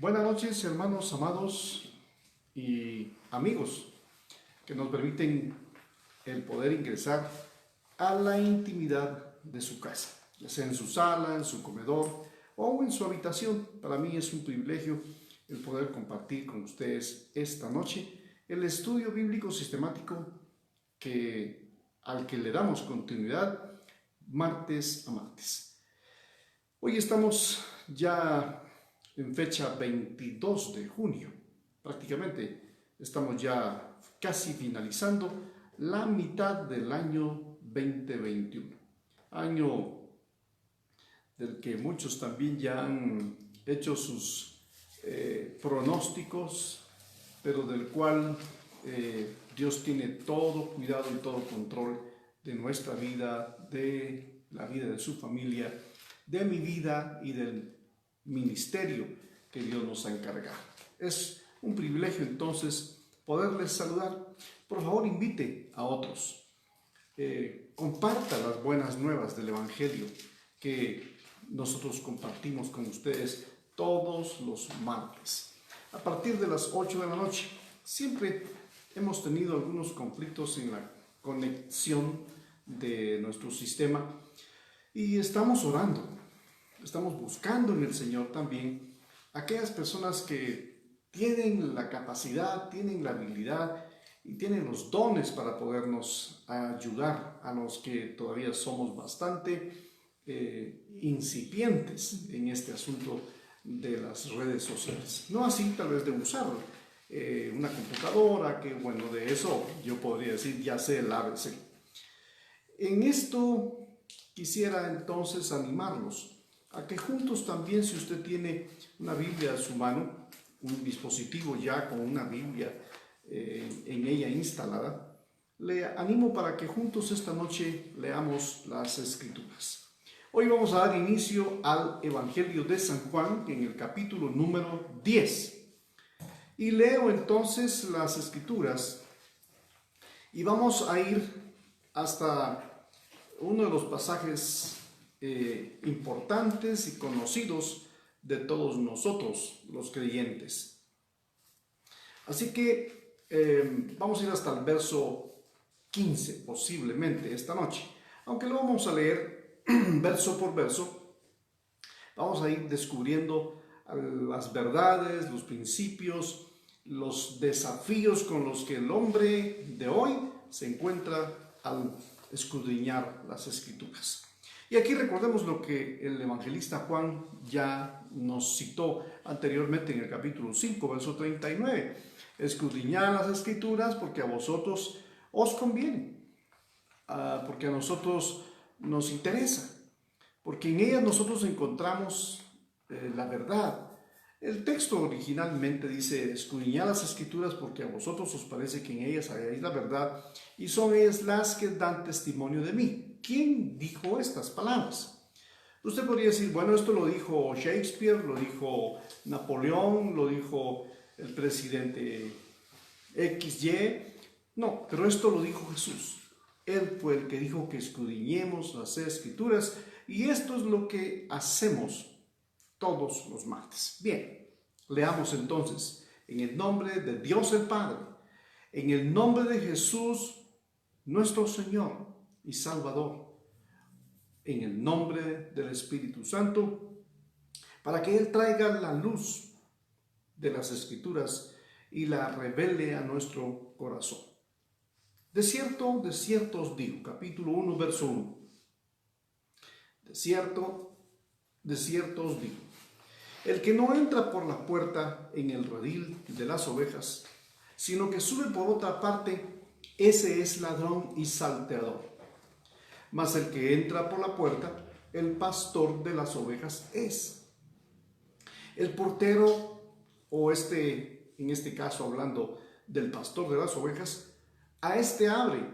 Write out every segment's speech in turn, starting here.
Buenas noches, hermanos amados y amigos que nos permiten el poder ingresar a la intimidad de su casa, ya sea en su sala, en su comedor o en su habitación. Para mí es un privilegio el poder compartir con ustedes esta noche el estudio bíblico sistemático al que le damos continuidad martes a martes. Hoy estamos ya en fecha 22 de junio. Prácticamente estamos ya casi finalizando la mitad del año 2021. Año del que muchos también ya han hecho sus pronósticos, pero del cual Dios tiene todo cuidado y todo control de nuestra vida, de la vida de su familia, de mi vida y del ministerio que Dios nos ha encargado. Es un privilegio entonces poderles saludar. Por favor, invite a otros. Comparta las buenas nuevas del Evangelio que nosotros compartimos con ustedes todos los martes. A partir de las 8 de la noche, siempre hemos tenido algunos conflictos en la conexión de nuestro sistema y estamos orando. Estamos buscando en el Señor también aquellas personas que tienen la capacidad, tienen la habilidad y tienen los dones para podernos ayudar a los que todavía somos bastante incipientes en este asunto de las redes sociales. No así tal vez de usar una computadora, que bueno, de eso yo podría decir ya sé el ABC. En esto quisiera entonces animarlos a que juntos también, si usted tiene una Biblia a su mano, un dispositivo ya con una Biblia en ella instalada, le animo para que juntos esta noche leamos las Escrituras. Hoy vamos a dar inicio al Evangelio de San Juan en el capítulo número 10. Y leo entonces las Escrituras y vamos a ir hasta uno de los pasajes importantes y conocidos de todos nosotros los creyentes. Así que vamos a ir hasta el verso 15 posiblemente esta noche, aunque lo vamos a leer verso por verso. Vamos a ir descubriendo las verdades, los principios, los desafíos con los que el hombre de hoy se encuentra al escudriñar las Escrituras. Y aquí recordemos lo que el evangelista Juan ya nos citó anteriormente en el capítulo 5, verso 39. Escudriñad las Escrituras porque a vosotros os conviene, porque a nosotros nos interesa, porque en ellas nosotros encontramos la verdad. El texto originalmente dice: escudriñad las Escrituras porque a vosotros os parece que en ellas halláis la verdad y son ellas las que dan testimonio de mí. ¿Quién dijo estas palabras? Usted podría decir, bueno, esto lo dijo Shakespeare, lo dijo Napoleón, lo dijo el presidente XY. No, pero esto lo dijo Jesús. Él fue el que dijo que escudriñemos las Escrituras y esto es lo que hacemos todos los martes. Bien, leamos entonces en el nombre de Dios el Padre, en el nombre de Jesús nuestro Señor y Salvador, en el nombre del Espíritu Santo, para que Él traiga la luz de las Escrituras y la revele a nuestro corazón. De cierto os digo, capítulo 1, verso 1. De cierto os digo, el que no entra por la puerta en el redil de las ovejas, sino que sube por otra parte, ese es ladrón y salteador. Mas el que entra por la puerta, el pastor de las ovejas es. El portero, o en este caso hablando del pastor de las ovejas, a este abre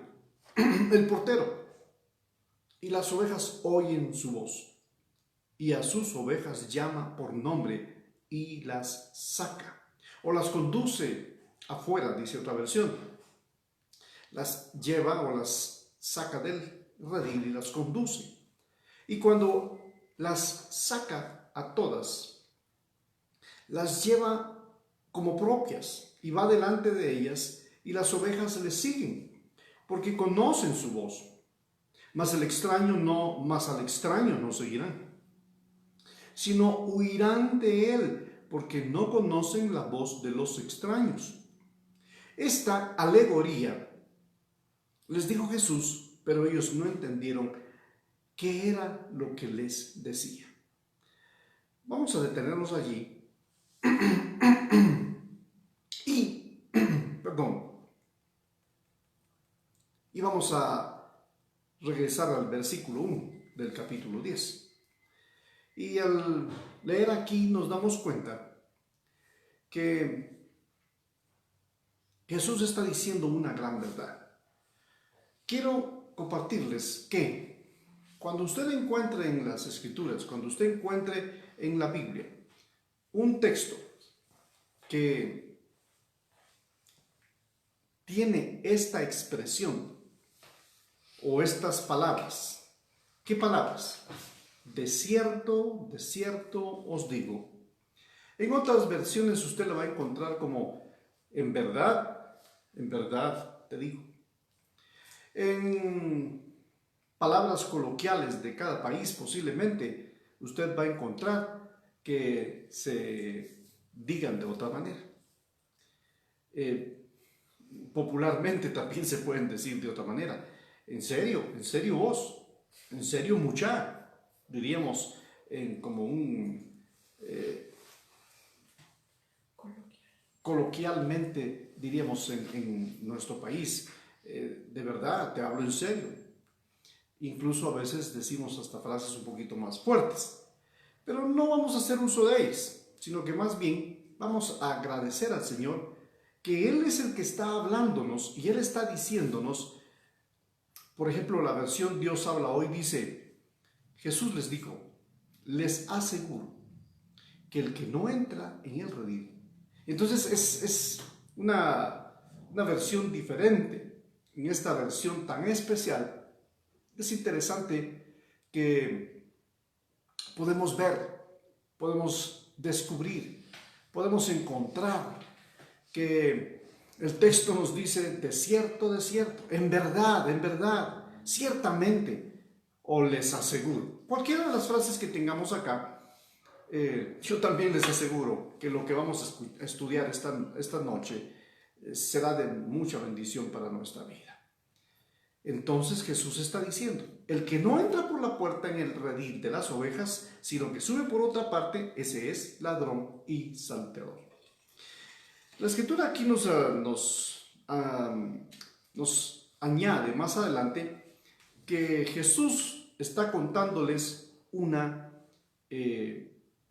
el portero, y las ovejas oyen su voz, y a sus ovejas llama por nombre y las saca, o las conduce afuera, dice otra versión. Las lleva o las saca del redil y las conduce. Y cuando las saca a todas, las lleva como propias y va delante de ellas, y las ovejas le siguen, porque conocen su voz. Mas al extraño no seguirán, sino huirán de él, porque no conocen la voz de los extraños. Esta alegoría les dijo Jesús, pero ellos no entendieron qué era lo que les decía. Vamos a detenernos allí y vamos a regresar al versículo 1 del capítulo 10. Y al leer aquí nos damos cuenta que Jesús está diciendo una gran verdad. Quiero compartirles que cuando usted encuentre en las Escrituras, cuando usted encuentre en la Biblia un texto que tiene esta expresión o estas palabras, ¿qué palabras? De cierto os digo. En otras versiones usted lo va a encontrar como en verdad te digo. En palabras coloquiales de cada país posiblemente usted va a encontrar que se digan de otra manera. Popularmente también se pueden decir de otra manera. En serio vos, en serio mucha, diríamos como un coloquialmente diríamos en nuestro país, de verdad, te hablo en serio. Incluso a veces decimos hasta frases un poquito más fuertes, pero no vamos a hacer uso de ellas, sino que más bien vamos a agradecer al Señor que Él es el que está hablándonos y Él está diciéndonos. Por ejemplo, la versión Dios habla hoy dice, Jesús les dijo, les aseguro que el que no entra en el redil. Entonces es una versión diferente. En esta versión tan especial es interesante que podemos ver, podemos descubrir, podemos encontrar que el texto nos dice de cierto, en verdad, ciertamente, o les aseguro. Cualquiera de las frases que tengamos acá, yo también les aseguro que lo que vamos a estudiar esta noche será de mucha bendición para nuestra vida. Entonces Jesús está diciendo, el que no entra por la puerta en el redil de las ovejas, sino que sube por otra parte, ese es ladrón y salteador. La Escritura aquí nos añade más adelante que Jesús está contándoles una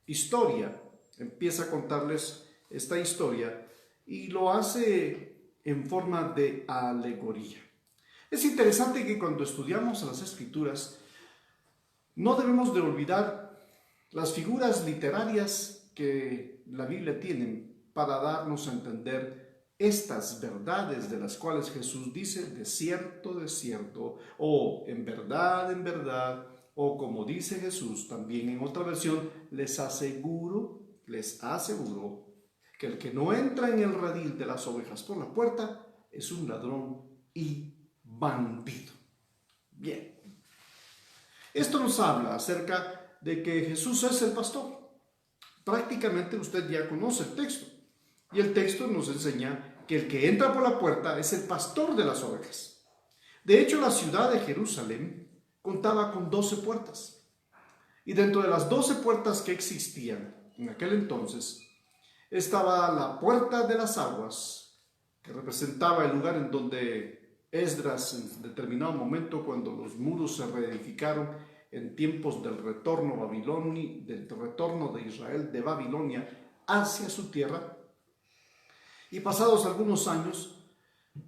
historia. Empieza a contarles esta historia y lo hace en forma de alegoría. Es interesante que cuando estudiamos las Escrituras no debemos de olvidar las figuras literarias que la Biblia tiene para darnos a entender estas verdades de las cuales Jesús dice de cierto, o en verdad, o como dice Jesús también en otra versión, les aseguro que el que no entra en el redil de las ovejas por la puerta es un ladrón y bandido. Bien, esto nos habla acerca de que Jesús es el pastor. Prácticamente usted ya conoce el texto. Y el texto nos enseña que el que entra por la puerta es el pastor de las ovejas. De hecho, la ciudad de Jerusalén contaba con 12 puertas. Y dentro de las 12 puertas que existían en aquel entonces, estaba la puerta de las aguas, que representaba el lugar en donde Esdras, en determinado momento, cuando los muros se reedificaron en tiempos del retorno de Israel de Babilonia hacia su tierra, y pasados algunos años,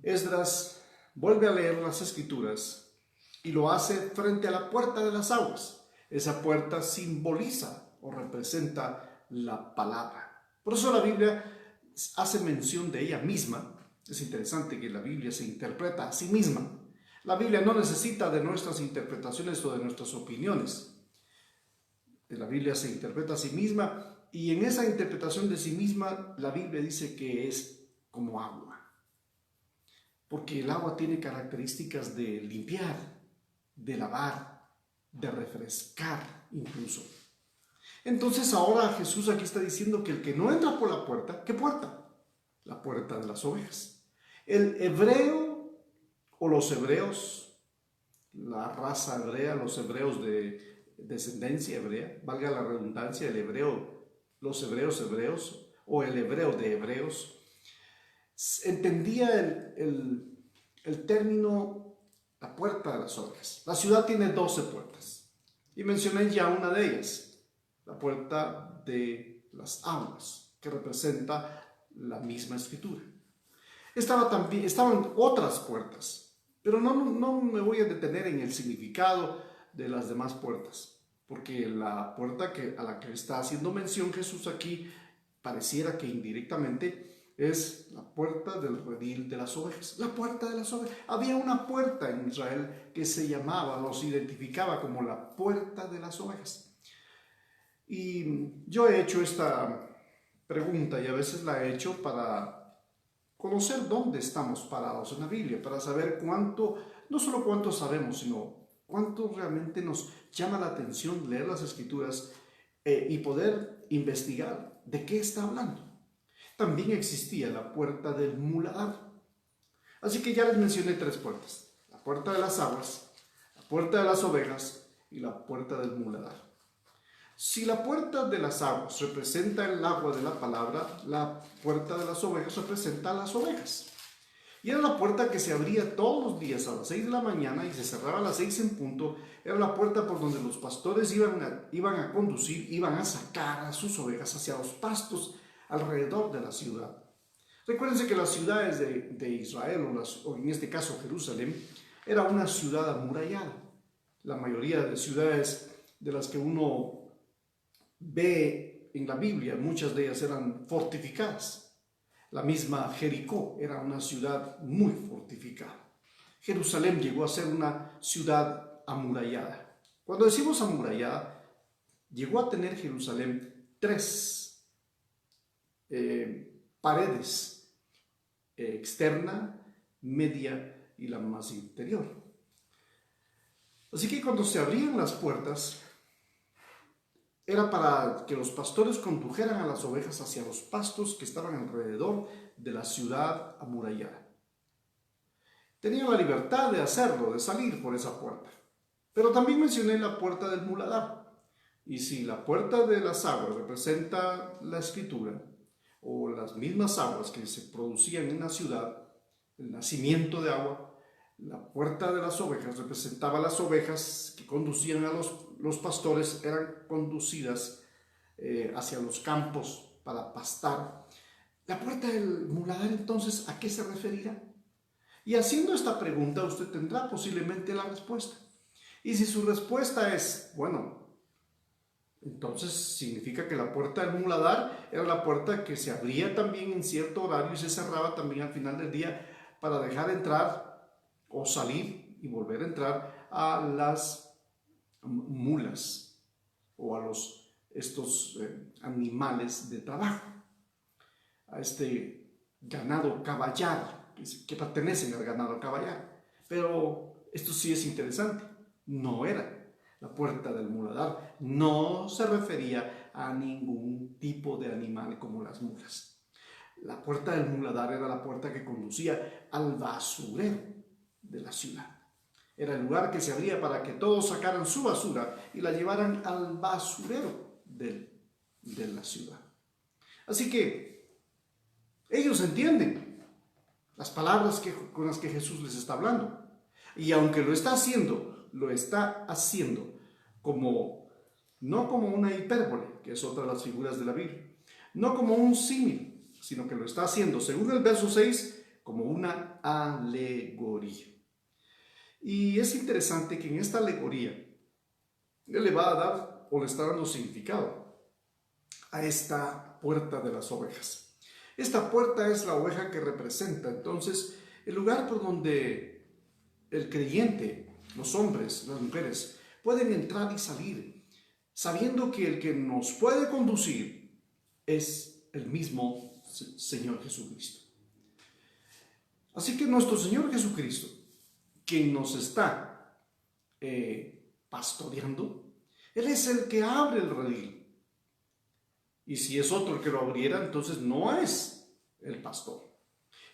Esdras vuelve a leer las Escrituras y lo hace frente a la puerta de las aguas. Esa puerta simboliza o representa la palabra. Por eso la Biblia hace mención de ella misma. Es interesante que la Biblia se interpreta a sí misma. La Biblia no necesita de nuestras interpretaciones o de nuestras opiniones. La Biblia se interpreta a sí misma Y en esa interpretación de sí misma, la Biblia dice que es como agua. Porque el agua tiene características de limpiar, de lavar, de refrescar incluso. Entonces ahora Jesús aquí está diciendo que el que no entra por la puerta, ¿qué puerta? La puerta de las ovejas. El hebreo o los hebreos, la raza hebrea, los hebreos de descendencia hebrea, valga la redundancia, el hebreo, los hebreos o el hebreo de hebreos, entendía el término la puerta de las ovejas. La ciudad tiene 12 puertas y mencioné ya una de ellas, la puerta de las aguas, que representa la misma escritura. Estaban otras puertas, pero no me voy a detener en el significado de las demás puertas, porque la puerta a la que está haciendo mención Jesús aquí pareciera que indirectamente es la puerta del redil de las ovejas. La puerta de las ovejas. Había una puerta en Israel que se llamaba o se identificaba como la puerta de las ovejas. Y yo he hecho esta pregunta y a veces la he hecho para conocer dónde estamos parados en la Biblia, para saber cuánto, no solo cuánto sabemos, sino cuánto realmente nos llama la atención leer las Escrituras y poder investigar de qué está hablando. También existía la puerta del muladar. Así que ya les mencioné 3 puertas: la puerta de las aguas, la puerta de las ovejas y la puerta del muladar. Si la puerta de las aguas representa el agua de la palabra, la puerta de las ovejas representa a las ovejas. Y era la puerta que se abría todos los días a las 6 de la mañana y se cerraba a las 6 en punto. Era la puerta por donde los pastores iban a conducir, iban a sacar a sus ovejas hacia los pastos alrededor de la ciudad. Recuérdense que las ciudades de Israel, o en este caso Jerusalén, era una ciudad amurallada. La mayoría de ciudades de las que uno ve en la Biblia, muchas de ellas eran fortificadas. La misma Jericó era una ciudad muy fortificada. Jerusalén llegó a ser una ciudad amurallada. Cuando decimos amurallada, llegó a tener Jerusalén 3 paredes: externa, media y la más interior. Así que cuando se abrían las puertas, era para que los pastores condujeran a las ovejas hacia los pastos que estaban alrededor de la ciudad amurallada. Tenían la libertad de hacerlo, de salir por esa puerta. Pero también mencioné la puerta del muladar. Y si la puerta de las aguas representa la escritura, o las mismas aguas que se producían en la ciudad, el nacimiento de agua, la puerta de las ovejas representaba las ovejas que conducían a los pastores, eran conducidas hacia los campos para pastar. La puerta del muladar, entonces, ¿a qué se referirá? Y haciendo esta pregunta, usted tendrá posiblemente la respuesta. Y si su respuesta es, bueno, entonces significa que la puerta del muladar era la puerta que se abría también en cierto horario y se cerraba también al final del día para dejar entrar o salir y volver a entrar a las mulas o a estos animales de trabajo, a este ganado caballar que pertenecen al ganado caballar. Pero esto sí es interesante, no era la puerta del muladar, no se refería a ningún tipo de animal como las mulas. La puerta del muladar era la puerta que conducía al basurero de la ciudad. Era el lugar que se abría para que todos sacaran su basura y la llevaran al basurero de la ciudad. Así que ellos entienden las palabras con las que Jesús les está hablando. Y aunque lo está haciendo no como una hipérbole, que es otra de las figuras de la Biblia, no como un símil, sino que lo está haciendo, según el verso 6, como una alegoría. Y es interesante que en esta alegoría él le va a dar o le está dando significado a esta puerta de las ovejas. Esta puerta es la oveja que representa entonces el lugar por donde el creyente, los hombres, las mujeres, pueden entrar y salir, sabiendo que el que nos puede conducir es el mismo Señor Jesucristo. Así que nuestro Señor Jesucristo, quien nos está pastoreando, Él es el que abre el redil. Y si es otro el que lo abriera, entonces no es el pastor.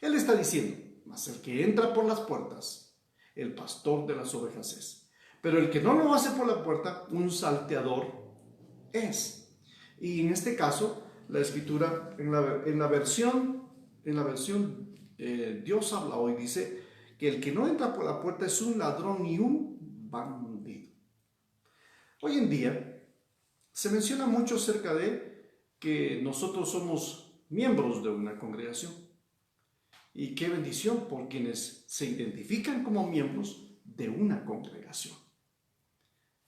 Él está diciendo, mas el que entra por las puertas, el pastor de las ovejas es. Pero el que no lo hace por la puerta, un salteador es. Y en este caso, la escritura, en la versión Dios habla hoy, dice que el que no entra por la puerta es un ladrón y un bandido. Hoy en día se menciona mucho acerca de que nosotros somos miembros de una congregación. Y qué bendición por quienes se identifican como miembros de una congregación.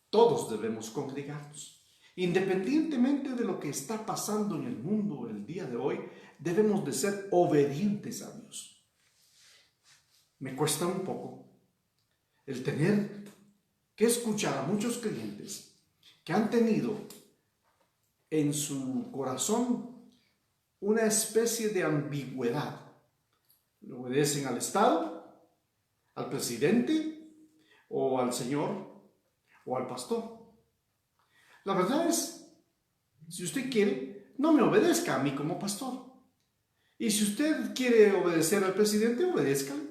Todos debemos congregarnos. Independientemente de lo que está pasando en el mundo el día de hoy, debemos de ser obedientes a Dios. Me cuesta un poco el tener que escuchar a muchos creyentes que han tenido en su corazón una especie de ambigüedad. Le obedecen al Estado, al presidente, o al Señor, o al pastor. La verdad es, si usted quiere, no me obedezca a mí como pastor. Y si usted quiere obedecer al presidente, obedézcale.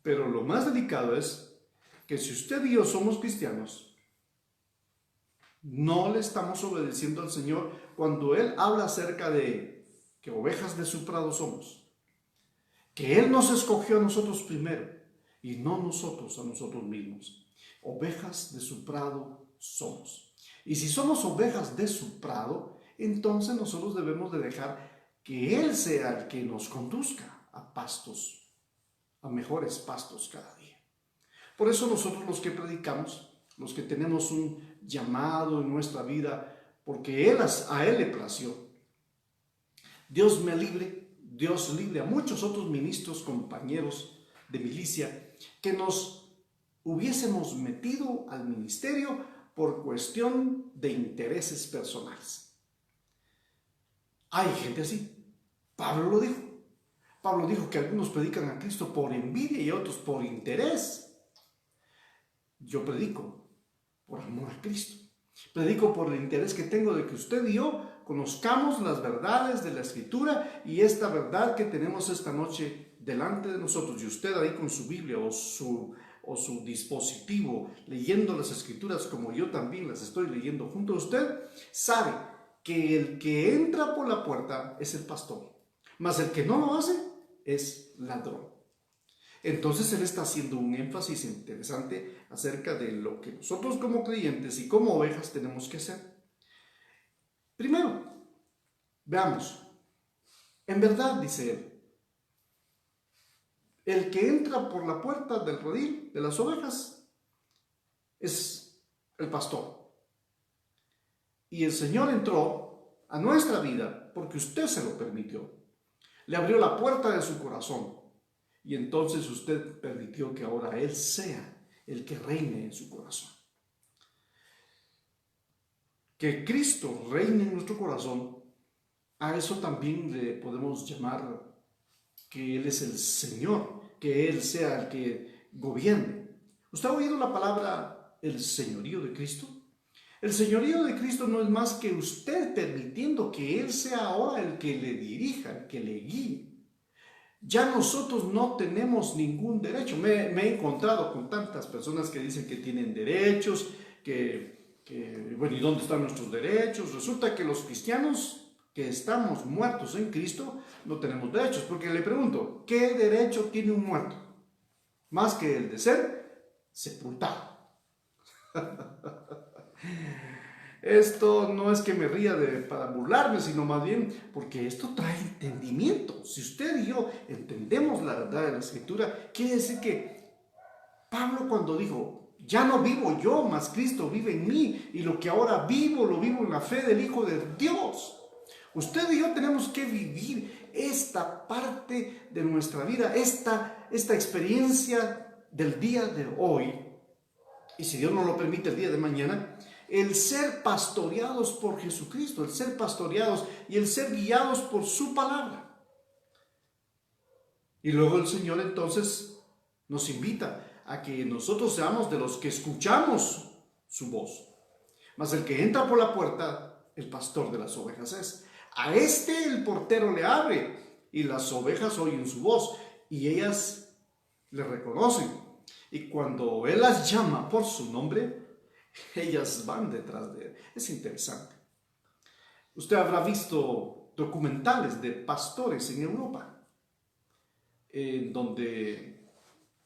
Pero lo más delicado es que si usted y yo somos cristianos, no le estamos obedeciendo al Señor cuando Él habla acerca de que ovejas de su prado somos. Que Él nos escogió a nosotros primero y no nosotros a nosotros mismos. Ovejas de su prado somos. Y si somos ovejas de su prado, entonces nosotros debemos de dejar que Él sea el que nos conduzca a pastos, a mejores pastos cada día. Por eso nosotros los que predicamos, los que tenemos un llamado en nuestra vida, porque a Él le plació. Dios libre a muchos otros ministros, compañeros de milicia, que nos hubiésemos metido al ministerio por cuestión de intereses personales. Hay gente así. Pablo lo dijo. Pablo dijo que algunos predican a Cristo por envidia y otros por interés. Yo predico por amor a Cristo. Predico por el interés que tengo de que usted y yo conozcamos las verdades de la Escritura y esta verdad que tenemos esta noche delante de nosotros. Y usted ahí con su Biblia o su dispositivo leyendo las Escrituras como yo también las estoy leyendo junto a usted, sabe que el que entra por la puerta es el pastor, mas el que no lo hace es ladrón. Entonces él está haciendo un énfasis interesante acerca de lo que nosotros como creyentes y como ovejas tenemos que hacer. Primero, veamos, en verdad, dice él, el que entra por la puerta del redil de las ovejas es el pastor. Y el Señor entró a nuestra vida porque usted se lo permitió. Le abrió la puerta de su corazón. Y entonces usted permitió que ahora Él sea el que reine en su corazón. Que Cristo reine en nuestro corazón, a eso también le podemos llamar que Él es el Señor, que Él sea el que gobierne. ¿Usted ha oído la palabra el señorío de Cristo? El señorío de Cristo no es más que usted permitiendo que Él sea ahora el que le dirija, el que le guíe. Ya nosotros no tenemos ningún derecho. Me he encontrado con tantas personas que dicen que tienen derechos, bueno, ¿y dónde están nuestros derechos? Resulta que los cristianos que estamos muertos en Cristo no tenemos derechos, porque le pregunto, ¿qué derecho tiene un muerto? Más que el de ser sepultado. Esto no es que me ría para burlarme, sino más bien porque esto trae entendimiento. Si usted y yo entendemos la verdad de la Escritura, quiere decir que Pablo cuando dijo, ya no vivo yo, mas Cristo vive en mí, y lo que ahora vivo, lo vivo en la fe del Hijo de Dios. Usted y yo tenemos que vivir esta parte de nuestra vida, esta experiencia del día de hoy, y si Dios nos lo permite el día de mañana, el ser pastoreados por Jesucristo, el ser pastoreados y el ser guiados por su palabra. Y luego el Señor entonces nos invita a que nosotros seamos de los que escuchamos su voz. Mas el que entra por la puerta, el pastor de las ovejas es. A este el portero le abre y las ovejas oyen su voz y ellas le reconocen. Y cuando él las llama por su nombre, ellas van detrás de él. Es interesante. Usted habrá visto documentales de pastores en Europa, en donde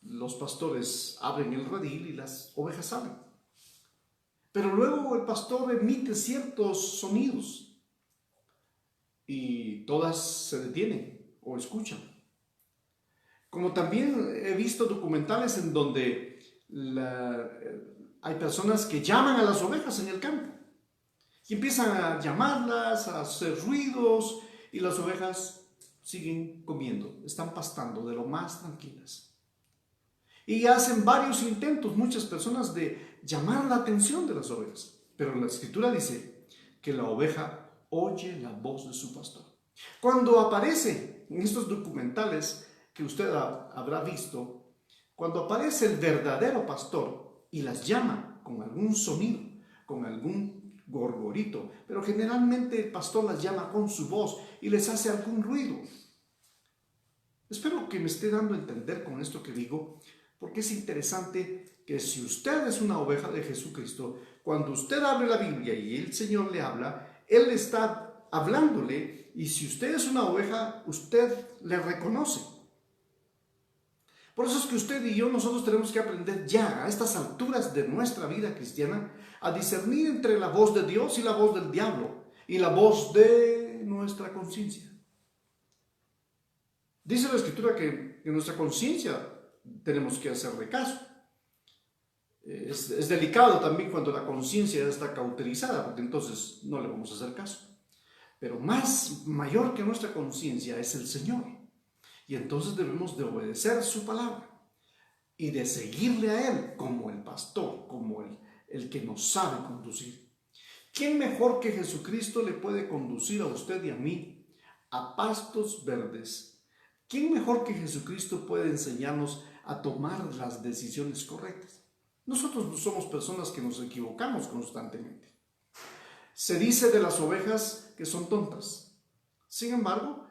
los pastores abren el redil y las ovejas salen. Pero luego el pastor emite ciertos sonidos y todas se detienen o escuchan. Como también he visto documentales en donde hay personas que llaman a las ovejas en el campo y empiezan a llamarlas, a hacer ruidos y las ovejas siguen comiendo, están pastando de lo más tranquilas. Y hacen varios intentos, muchas personas, de llamar la atención de las ovejas. Pero la Escritura dice que la oveja oye la voz de su pastor. Cuando aparece en estos documentales que usted habrá visto, cuando aparece el verdadero pastor y las llama con algún sonido, con algún gorgorito, pero generalmente el pastor las llama con su voz y les hace algún ruido. Espero que me esté dando a entender con esto que digo, porque es interesante que si usted es una oveja de Jesucristo, cuando usted abre la Biblia y el Señor le habla, Él está hablándole, y si usted es una oveja, usted le reconoce. Por eso es que usted y yo, nosotros tenemos que aprender ya, a estas alturas de nuestra vida cristiana, a discernir entre la voz de Dios y la voz del diablo, y la voz de nuestra conciencia. Dice la Escritura que en nuestra conciencia tenemos que hacerle caso. Es delicado también cuando la conciencia ya está cauterizada, porque entonces no le vamos a hacer caso. Pero mayor que nuestra conciencia es el Señor. Y entonces debemos de obedecer su palabra y de seguirle a Él como el pastor, como el que nos sabe conducir. ¿Quién mejor que Jesucristo le puede conducir a usted y a mí a pastos verdes? ¿Quién mejor que Jesucristo puede enseñarnos a tomar las decisiones correctas? Nosotros somos personas que nos equivocamos constantemente. Se dice de las ovejas que son tontas. Sin embargo,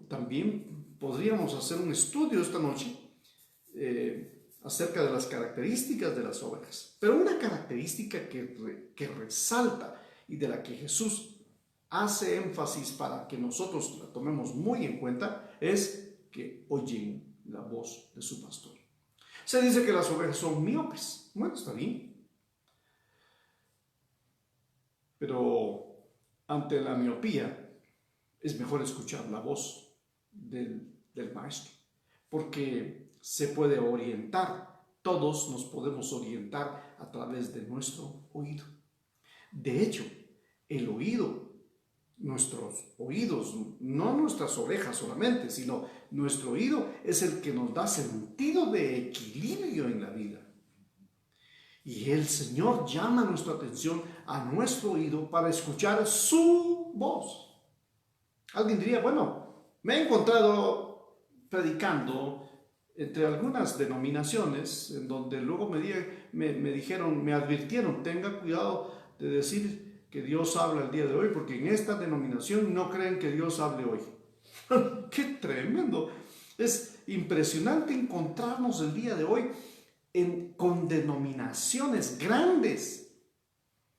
también podríamos hacer un estudio esta noche acerca de las características de las ovejas. Pero una característica que resalta y de la que Jesús hace énfasis para que nosotros la tomemos muy en cuenta es que oyen la voz de su pastor. Se dice que las ovejas son miopes. Bueno, está bien. Pero ante la miopía es mejor escuchar la voz del maestro, porque se puede orientar. Todos nos podemos orientar a través de nuestro oído. De hecho, el oído, nuestros oídos, no nuestras orejas solamente, sino nuestro oído es el que nos da sentido de equilibrio en la vida. Y el Señor llama nuestra atención a nuestro oído para escuchar su voz. Alguien diría, bueno, me he encontrado predicando entre algunas denominaciones en donde luego me dijeron, me advirtieron, tenga cuidado de decir que Dios habla el día de hoy, porque en esta denominación no creen que Dios hable hoy. ¡Qué tremendo! Es impresionante encontrarnos el día de hoy con denominaciones grandes,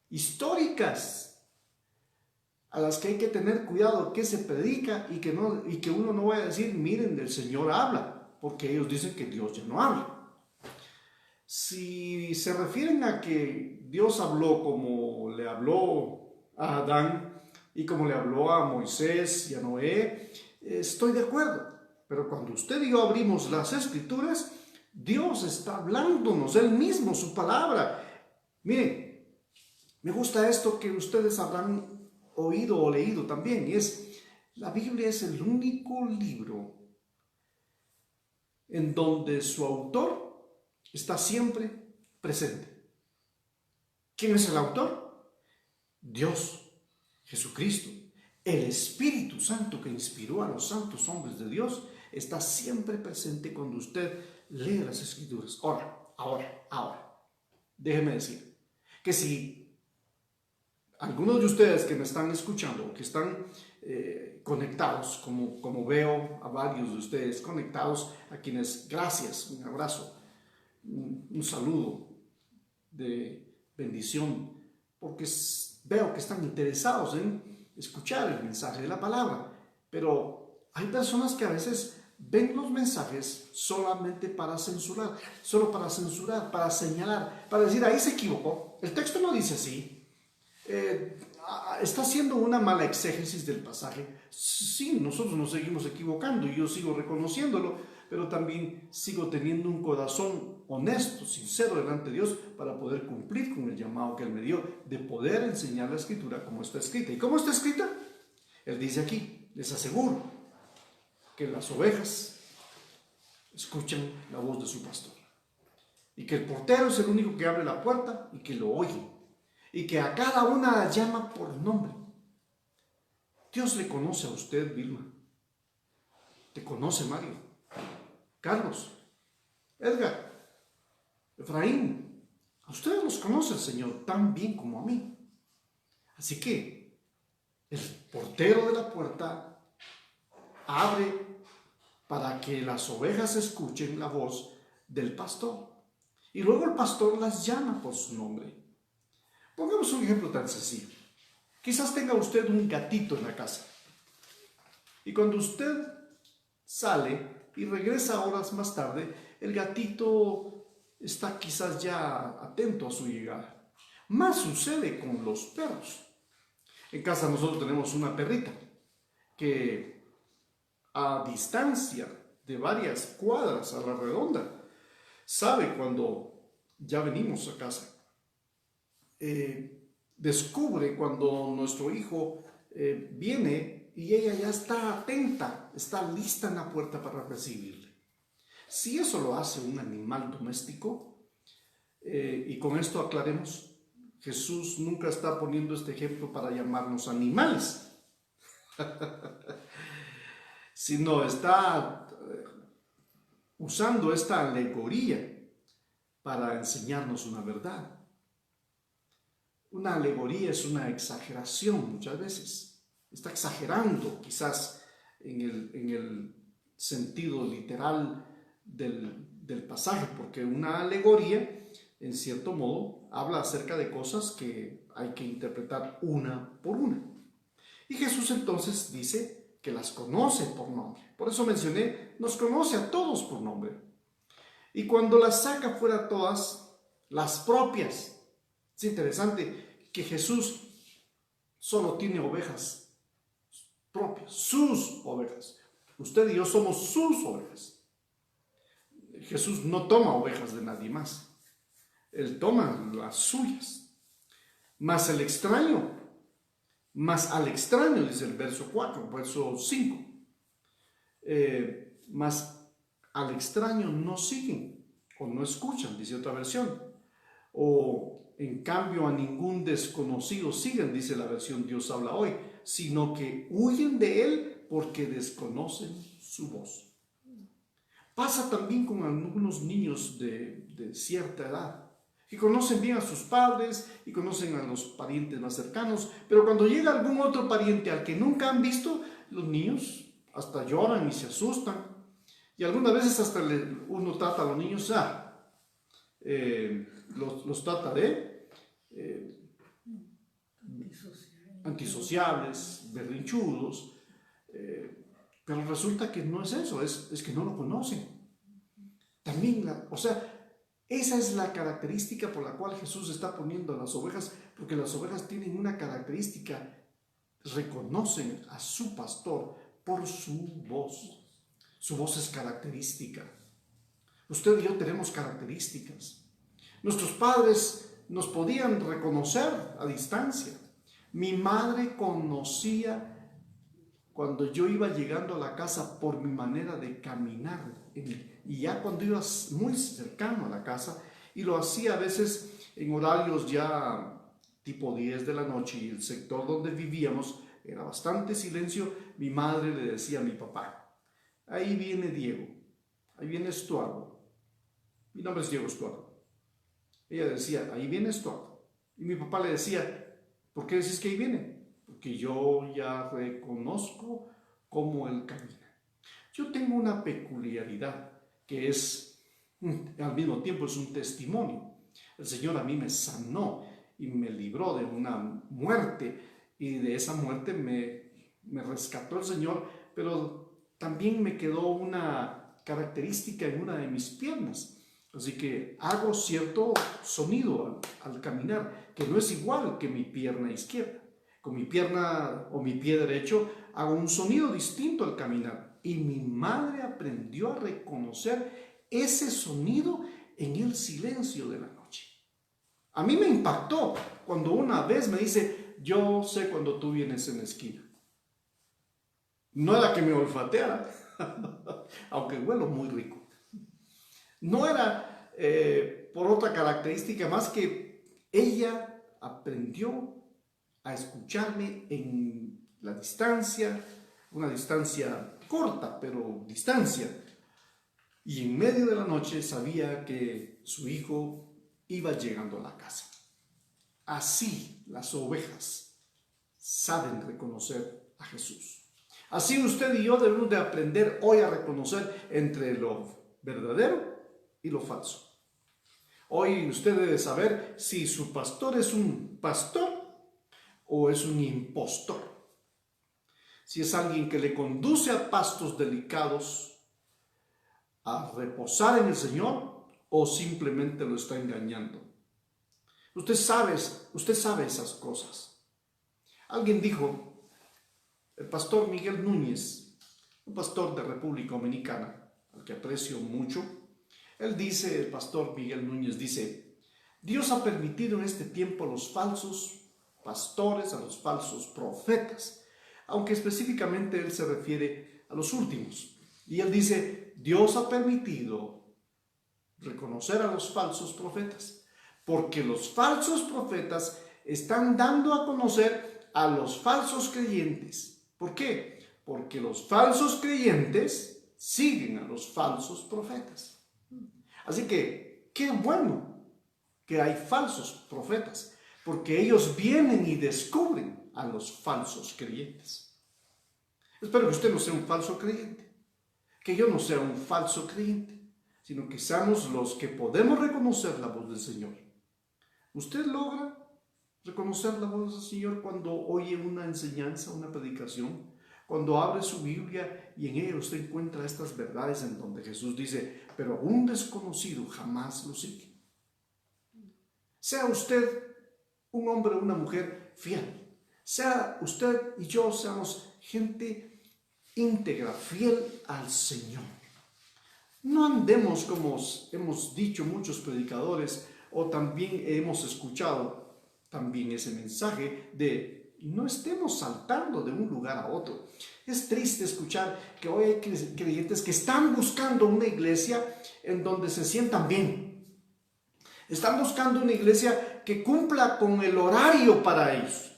históricas, a las que hay que tener cuidado que se predica y que uno no vaya a decir, miren, el Señor habla, porque ellos dicen que Dios ya no habla. Si se refieren a que Dios habló como le habló a Adán y como le habló a Moisés y a Noé, estoy de acuerdo. Pero cuando usted y yo abrimos las Escrituras, Dios está hablándonos, Él mismo, su palabra. Miren, me gusta esto que ustedes habrán oído o leído también, y es, la Biblia es el único libro en donde su autor está siempre presente. ¿Quién es el autor? Dios, Jesucristo, el Espíritu Santo que inspiró a los santos hombres de Dios, está siempre presente cuando usted lee las Escrituras. Ahora, déjeme decir que si algunos de ustedes que me están escuchando, que están conectados, como veo a varios de ustedes conectados, a quienes gracias, un abrazo, un saludo de bendición, porque veo que están interesados en escuchar el mensaje de la palabra, pero hay personas que a veces ven los mensajes solamente para censurar, para señalar, para decir, ahí se equivocó, el texto no dice así. Está haciendo una mala exégesis del pasaje. Sí, nosotros nos seguimos equivocando y yo sigo reconociéndolo, pero también sigo teniendo un corazón honesto, sincero delante de Dios para poder cumplir con el llamado que Él me dio de poder enseñar la Escritura como está escrita. ¿Y cómo está escrita? Él dice aquí, les aseguro que las ovejas escuchan la voz de su pastor y que el portero es el único que abre la puerta y que lo oye. Y que a cada una la llama por nombre. Dios le conoce a usted, Vilma. Te conoce, Mario, Carlos, Edgar, Efraín. A ustedes los conoce el Señor tan bien como a mí. Así que el portero de la puerta abre para que las ovejas escuchen la voz del pastor. Y luego el pastor las llama por su nombre. Pongamos un ejemplo tan sencillo. Quizás tenga usted un gatito en la casa. Y cuando usted sale y regresa horas más tarde, el gatito está quizás ya atento a su llegada. Más sucede con los perros. En casa nosotros tenemos una perrita que a distancia de varias cuadras a la redonda sabe cuando ya venimos a casa. Descubre cuando nuestro hijo viene y ella ya está atenta, está lista en la puerta para recibirle. Si eso lo hace un animal doméstico, y con esto aclaremos, Jesús nunca está poniendo este ejemplo para llamarnos animales, sino está usando esta alegoría para enseñarnos una verdad. Una alegoría es una exageración muchas veces. Está exagerando quizás en el sentido literal del pasaje, porque una alegoría, en cierto modo, habla acerca de cosas que hay que interpretar una por una. Y Jesús entonces dice que las conoce por nombre. Por eso mencioné, nos conoce a todos por nombre. Y cuando las saca fuera todas, las propias. Es interesante que Jesús solo tiene ovejas propias, sus ovejas. Usted y yo somos sus ovejas. Jesús no toma ovejas de nadie más. Él toma las suyas. Mas al extraño, dice el verso 4, verso 5. Mas al extraño no siguen o no escuchan, dice otra versión. O en cambio a ningún desconocido siguen, dice la versión Dios habla hoy, sino que huyen de él porque desconocen su voz. Pasa también con algunos niños de cierta edad, que conocen bien a sus padres y conocen a los parientes más cercanos, pero cuando llega algún otro pariente al que nunca han visto, los niños hasta lloran y se asustan. Y algunas veces hasta uno trata a los niños, los trata de antisociables, berrinchudos, pero resulta que no es eso, es que no lo conocen. También, esa es la característica por la cual Jesús está poniendo a las ovejas, porque las ovejas tienen una característica, reconocen a su pastor por su voz. Su voz es característica. Usted y yo tenemos características. Nuestros padres nos podían reconocer a distancia. Mi madre conocía cuando yo iba llegando a la casa por mi manera de caminar. Y ya cuando iba muy cercano a la casa, y lo hacía a veces en horarios ya tipo 10 de la noche, y el sector donde vivíamos era bastante silencio, mi madre le decía a mi papá: ahí viene Diego, ahí viene Estuardo. Mi nombre es Diego Estuardo. Ella decía: ahí viene Estuardo. Y mi papá le decía: ¿por qué decís que ahí viene? Porque yo ya reconozco cómo él camina. Yo tengo una peculiaridad que es, al mismo tiempo, es un testimonio. El Señor a mí me sanó y me libró de una muerte, y de esa muerte me rescató el Señor, pero también me quedó una característica en una de mis piernas. Así que hago cierto sonido al caminar, que no es igual que mi pierna izquierda. Con mi pierna o mi pie derecho hago un sonido distinto al caminar. Y mi madre aprendió a reconocer ese sonido en el silencio de la noche. A mí me impactó cuando una vez me dice: yo sé cuando tú vienes en la esquina. No era que me olfateara, aunque huelo muy rico. No era por otra característica más que ella aprendió a escucharme en la distancia, una distancia corta, pero distancia. Y en medio de la noche sabía que su hijo iba llegando a la casa. Así las ovejas saben reconocer a Jesús. Así usted y yo debemos de aprender hoy a reconocer entre lo verdadero y lo falso. Hoy usted debe saber si su pastor es un pastor o es un impostor. Si es alguien que le conduce a pastos delicados, a reposar en el Señor, o simplemente lo está engañando. Usted sabe esas cosas. Alguien dijo, el pastor Miguel Núñez, un pastor de República Dominicana, al que aprecio mucho, él dice, el pastor Miguel Núñez dice: Dios ha permitido en este tiempo a los falsos pastores, a los falsos profetas, aunque específicamente él se refiere a los últimos. Y él dice: Dios ha permitido reconocer a los falsos profetas, porque los falsos profetas están dando a conocer a los falsos creyentes. ¿Por qué? Porque los falsos creyentes siguen a los falsos profetas. Así que, qué bueno que hay falsos profetas, porque ellos vienen y descubren a los falsos creyentes. Espero que usted no sea un falso creyente, que yo no sea un falso creyente, sino que seamos los que podemos reconocer la voz del Señor. ¿Usted logra reconocer la voz del Señor cuando oye una enseñanza, una predicación? Cuando abre su Biblia y en ella usted encuentra estas verdades en donde Jesús dice: pero un desconocido jamás lo sigue. Sea usted un hombre o una mujer fiel, sea usted y yo seamos gente íntegra, fiel al Señor. No andemos como hemos dicho muchos predicadores, o también hemos escuchado también ese mensaje de: no estemos saltando de un lugar a otro. Es triste escuchar que hoy hay creyentes que están buscando una iglesia en donde se sientan bien. Están buscando una iglesia que cumpla con el horario para ellos,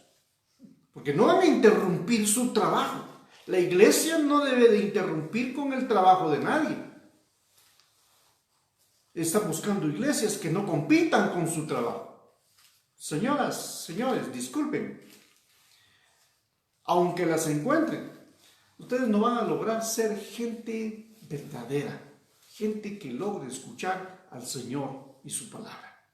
porque no van a interrumpir su trabajo. La iglesia no debe de interrumpir con el trabajo de nadie. Están buscando iglesias que no compitan con su trabajo. Señoras, señores, disculpen. Aunque las encuentren, ustedes no van a lograr ser gente verdadera, gente que logre escuchar al Señor y su palabra.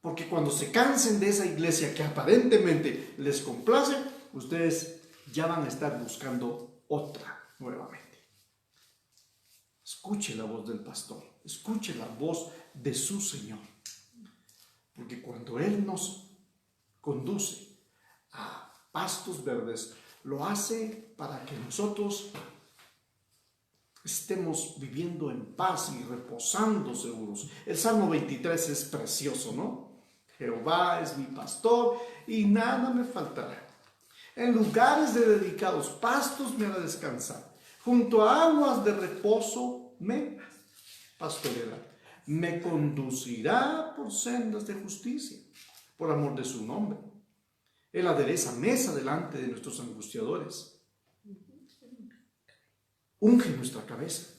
Porque cuando se cansen de esa iglesia que aparentemente les complace, ustedes ya van a estar buscando otra nuevamente. Escuche la voz del pastor, escuche la voz de su Señor. Porque cuando Él nos conduce a pastos verdes, lo hace para que nosotros estemos viviendo en paz y reposando seguros. El Salmo 23 es precioso, ¿no? Jehová es mi pastor y nada me faltará. En lugares de dedicados pastos me hará descansar. Junto a aguas de reposo me pastoreará. Me conducirá por sendas de justicia, por amor de su nombre. Él adereza mesa delante de nuestros angustiadores. Unge nuestra cabeza.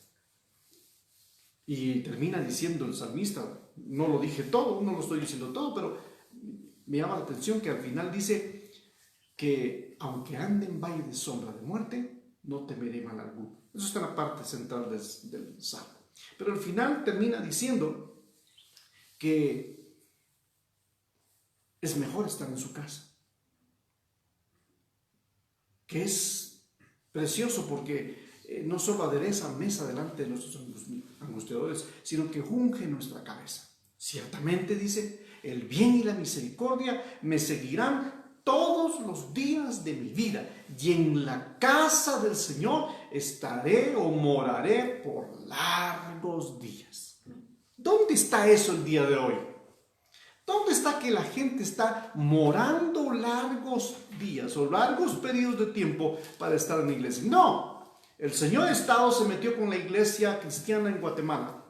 Y termina diciendo el salmista, no lo dije todo, no lo estoy diciendo todo, pero me llama la atención que al final dice que aunque ande en valle de sombra de muerte, no temeré mal alguno. Eso está en la parte central del salmo. Pero al final termina diciendo que es mejor estar en su casa. Que es precioso porque no solo adereza mesa delante de nuestros angustiadores, sino que unge nuestra cabeza. Ciertamente, dice, el bien y la misericordia me seguirán todos los días de mi vida, y en la casa del Señor estaré o moraré por largos días. ¿Dónde está eso el día de hoy? ¿Dónde está que la gente está morando largos días o largos periodos de tiempo para estar en la iglesia? No, el señor Estado se metió con la iglesia cristiana en Guatemala,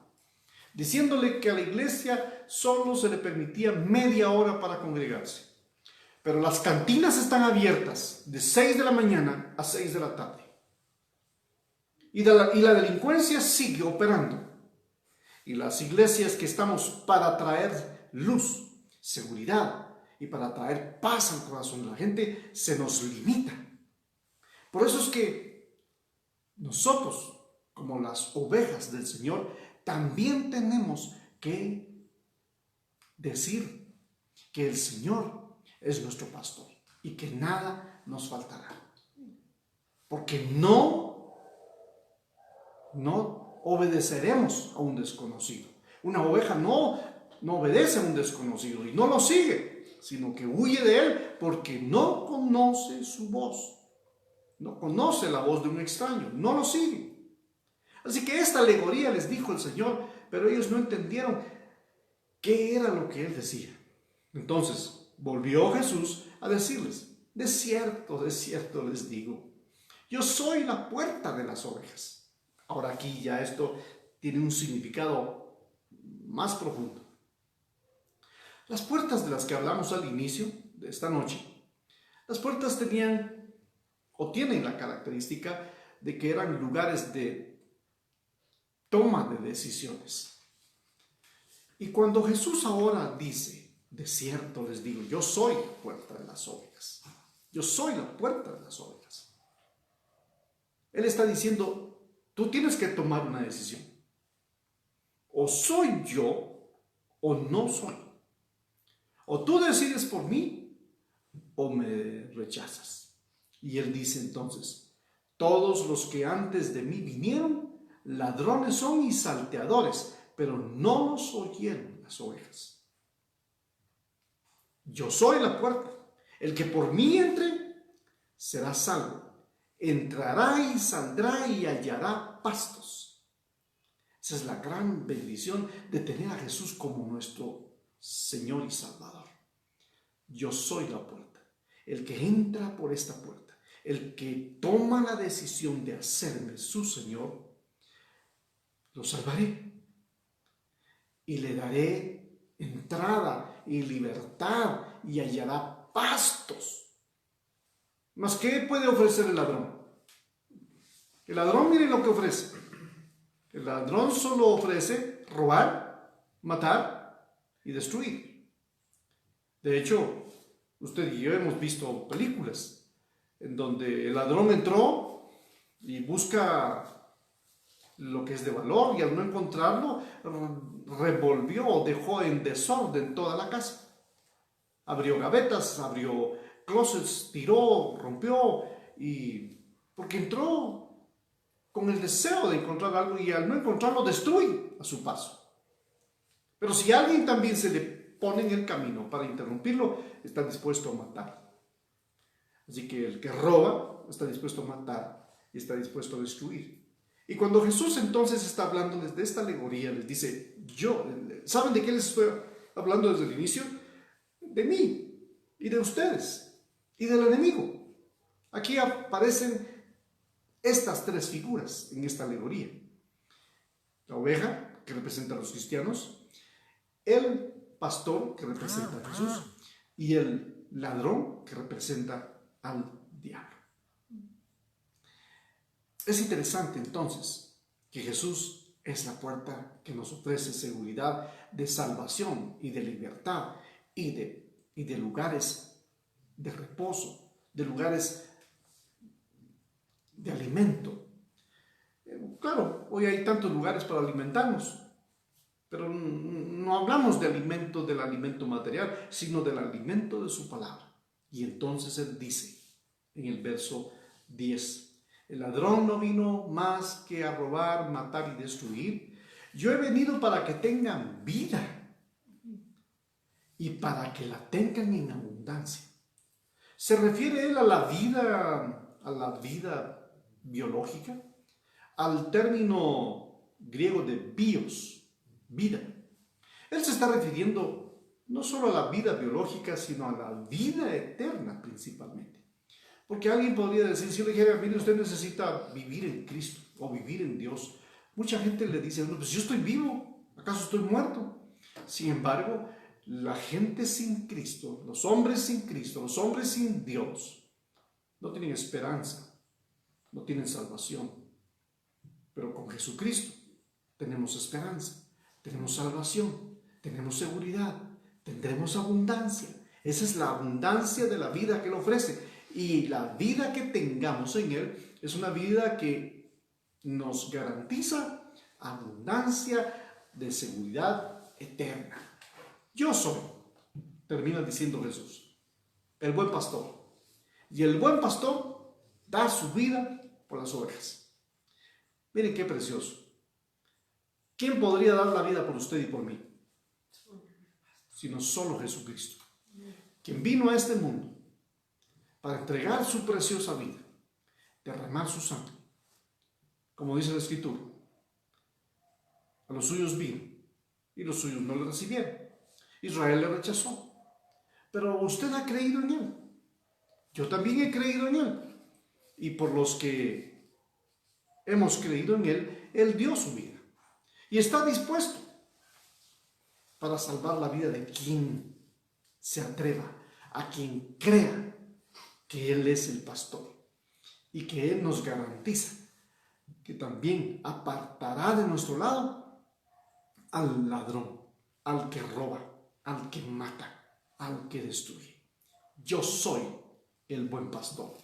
diciéndole que a la iglesia solo se le permitía media hora para congregarse. Pero las cantinas están abiertas de 6 de la mañana a 6 de la tarde. Y la delincuencia sigue operando. Y las iglesias que estamos para traer luz, seguridad y para traer paz al corazón de la gente, se nos limita. Por eso es que nosotros, como las ovejas del Señor, también tenemos que decir que el Señor es nuestro pastor y que nada nos faltará. Porque no obedeceremos a un desconocido. Una oveja no obedece a un desconocido y no lo sigue, sino que huye de él porque no conoce su voz. No conoce la voz de un extraño, no lo sigue. Así que esta alegoría les dijo el Señor, pero ellos no entendieron qué era lo que Él decía. Entonces volvió Jesús a decirles, de cierto les digo, yo soy la puerta de las ovejas. Ahora aquí ya esto tiene un significado más profundo. Las puertas de las que hablamos al inicio de esta noche, las puertas tenían o tienen la característica de que eran lugares de toma de decisiones. Y cuando Jesús ahora dice, de cierto les digo, yo soy la puerta de las ovejas. Yo soy la puerta de las ovejas. Él está diciendo, tú tienes que tomar una decisión. O soy yo o no soy. O tú decides por mí o me rechazas. Y él dice entonces, todos los que antes de mí vinieron, ladrones son y salteadores, pero no los oyeron las ovejas. Yo soy la puerta. El que por mí entre, será salvo. Entrará y saldrá y hallará pastos. Esa es la gran bendición de tener a Jesús como nuestro Señor y Salvador. Yo soy la puerta. El que entra por esta puerta, el que toma la decisión de hacerme su Señor, lo salvaré y le daré entrada y libertad y hallará pastos. ¿Mas qué puede ofrecer el ladrón? El ladrón, miren lo que ofrece. El ladrón solo ofrece robar, matar y destruir. De hecho, usted y yo hemos visto películas en donde el ladrón entró y busca lo que es de valor y al no encontrarlo, revolvió o dejó en desorden toda la casa. Abrió gavetas, abrió closets, tiró, rompió, y porque entró con el deseo de encontrar algo y al no encontrarlo destruye a su paso. Pero si alguien también se le pone en el camino para interrumpirlo, está dispuesto a matar. Así que el que roba está dispuesto a matar y está dispuesto a destruir. Y cuando Jesús entonces está hablándoles de esta alegoría, les dice, ¿saben de qué les estoy hablando desde el inicio? De mí y de ustedes y del enemigo. Aquí aparecen estas tres figuras en esta alegoría. La oveja, que representa a los cristianos, el pastor, que representa a Jesús, y el ladrón que representa al diablo. Es interesante entonces que Jesús es la puerta que nos ofrece seguridad de salvación y de libertad y de lugares de reposo, de lugares de alimento. Claro, hoy hay tantos lugares para alimentarnos, pero no hablamos de alimento, del alimento material, sino del alimento de su palabra. Y entonces Él dice en el verso 10, el ladrón no vino más que a robar, matar y destruir. Yo he venido para que tengan vida y para que la tengan en abundancia. ¿Se refiere Él a la vida biológica? Al término griego de bios, vida. Él se está refiriendo no solo a la vida biológica, sino a la vida eterna principalmente. Porque alguien podría decir, si yo le dijera, mire, usted necesita vivir en Cristo o vivir en Dios. Mucha gente le dice, no, pues yo estoy vivo, ¿acaso estoy muerto? Sin embargo, la gente sin Cristo, los hombres sin Cristo, los hombres sin Dios, no tienen esperanza, no tienen salvación. Pero con Jesucristo tenemos esperanza, tenemos salvación, tenemos seguridad, tendremos abundancia. Esa es la abundancia de la vida que Él ofrece. Y la vida que tengamos en Él es una vida que nos garantiza abundancia de seguridad eterna. Yo soy, termina diciendo Jesús, el buen pastor. Y el buen pastor da su vida por las ovejas. Miren qué precioso. ¿Quién podría dar la vida por usted y por mí? Sino solo Jesucristo, quien vino a este mundo para entregar su preciosa vida, derramar su sangre. Como dice la Escritura, a los suyos vino y los suyos no le recibieron. Israel le rechazó, pero usted ha creído en Él. Yo también he creído en Él. Y por los que hemos creído en Él, Él dio su vida. Y está dispuesto para salvar la vida de quien se atreva, a quien crea que Él es el pastor y que Él nos garantiza que también apartará de nuestro lado al ladrón, al que roba, al que mata, al que destruye. Yo soy el buen pastor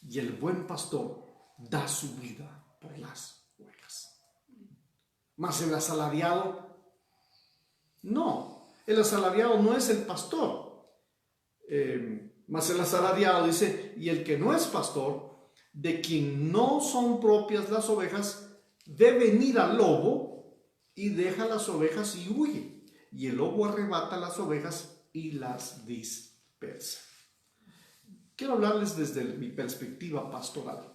y el buen pastor da su vida por las ovejas. Mas el asalariado, no, el asalariado no es el pastor. Mas el asalariado dice, y el que no es pastor, de quien no son propias las ovejas, ve venir al lobo y deja las ovejas y huye. Y el lobo arrebata las ovejas y las dispersa. Quiero hablarles desde mi perspectiva pastoral.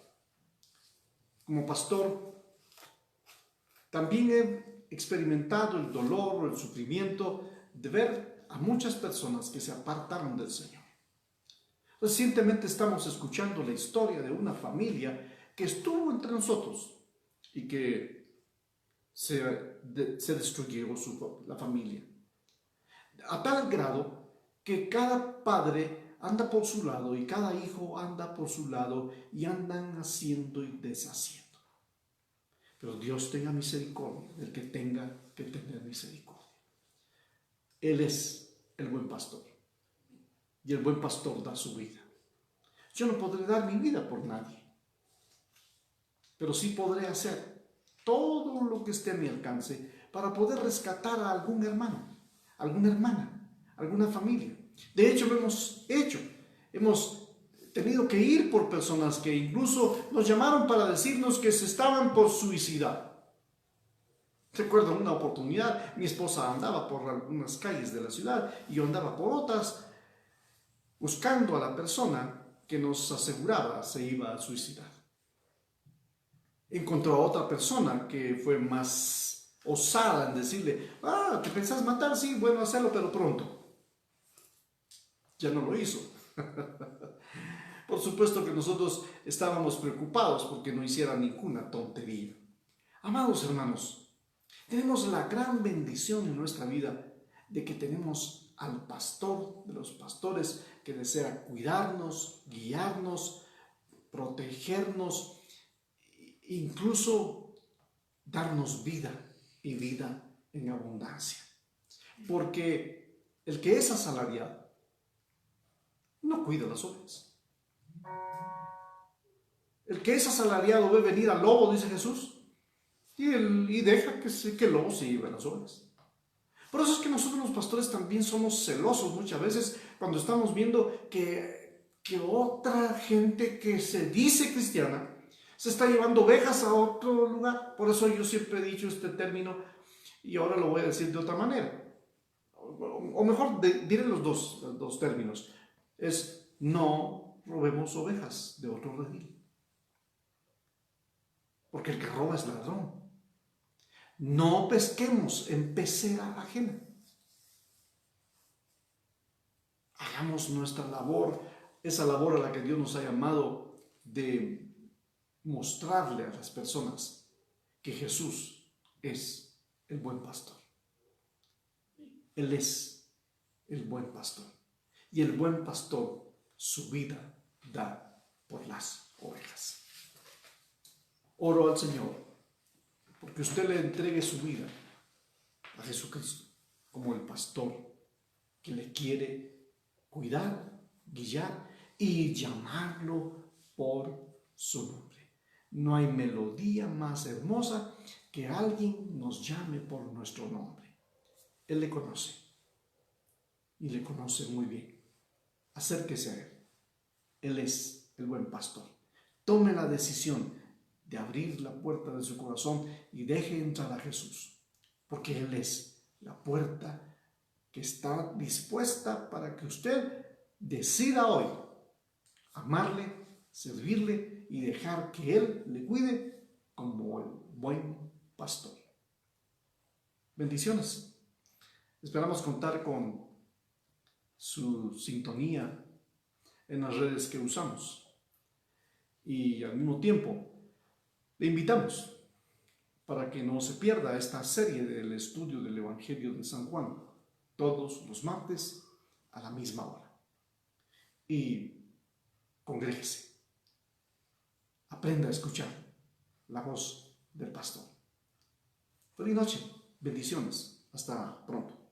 Como pastor, también he experimentado el dolor o el sufrimiento de ver a muchas personas que se apartaron del Señor. Recientemente estamos escuchando la historia de una familia que estuvo entre nosotros y que se destruyó la familia. A tal grado que cada padre anda por su lado y cada hijo anda por su lado y andan haciendo y deshaciendo. Pero Dios tenga misericordia del que tenga que tener misericordia. Él es el buen pastor. Y el buen pastor da su vida. Yo no podré dar mi vida por nadie, pero sí podré hacer todo lo que esté a mi alcance para poder rescatar a algún hermano, alguna hermana, alguna familia. De hecho, lo hemos hecho. Hemos tenido que ir por personas que incluso nos llamaron para decirnos que se estaban por suicidar. Recuerdo una oportunidad, mi esposa andaba por algunas calles de la ciudad y yo andaba por otras, buscando a la persona que nos aseguraba se iba a suicidar. Encontró a otra persona que fue más osada en decirle, ¿te pensás matar? Sí, bueno, hacerlo, pero pronto. Ya no lo hizo. Por supuesto que nosotros estábamos preocupados porque no hiciera ninguna tontería. Amados hermanos, tenemos la gran bendición en nuestra vida de que tenemos al pastor de los pastores que desea cuidarnos, guiarnos, protegernos, incluso darnos vida y vida en abundancia. Porque el que es asalariado no cuida las ovejas. El que es asalariado ve venir al lobo, dice Jesús, y deja que el lobo se lleve las ovejas. Por eso es que nosotros los pastores también somos celosos muchas veces cuando estamos viendo que otra gente que se dice cristiana se está llevando ovejas a otro lugar. Por eso yo siempre he dicho este término y ahora lo voy a decir de otra manera. O mejor, diré los dos términos. Es: no robemos ovejas de otro redil. Porque el que roba es ladrón. No pesquemos en pecera ajena. Hagamos nuestra labor, esa labor a la que Dios nos ha llamado, de mostrarle a las personas que Jesús es el buen pastor. Él es el buen pastor. Y el buen pastor su vida da por las ovejas. Oro al Señor porque usted le entregue su vida a Jesucristo como el pastor que le quiere cuidar, guiar y llamarlo por su nombre. No hay melodía más hermosa que alguien nos llame por nuestro nombre. Él le conoce y le conoce muy bien. Acérquese a Él. Él es el buen pastor. Tome la decisión de abrir la puerta de su corazón y deje entrar a Jesús, porque Él es la puerta que está dispuesta para que usted decida hoy amarle, servirle y dejar que Él le cuide como el buen pastor. Bendiciones. Esperamos contar con su sintonía en las redes que usamos y al mismo tiempo le invitamos para que no se pierda esta serie del estudio del Evangelio de San Juan todos los martes a la misma hora. Y congréguese, aprenda a escuchar la voz del pastor. Feliz noche, bendiciones, hasta pronto.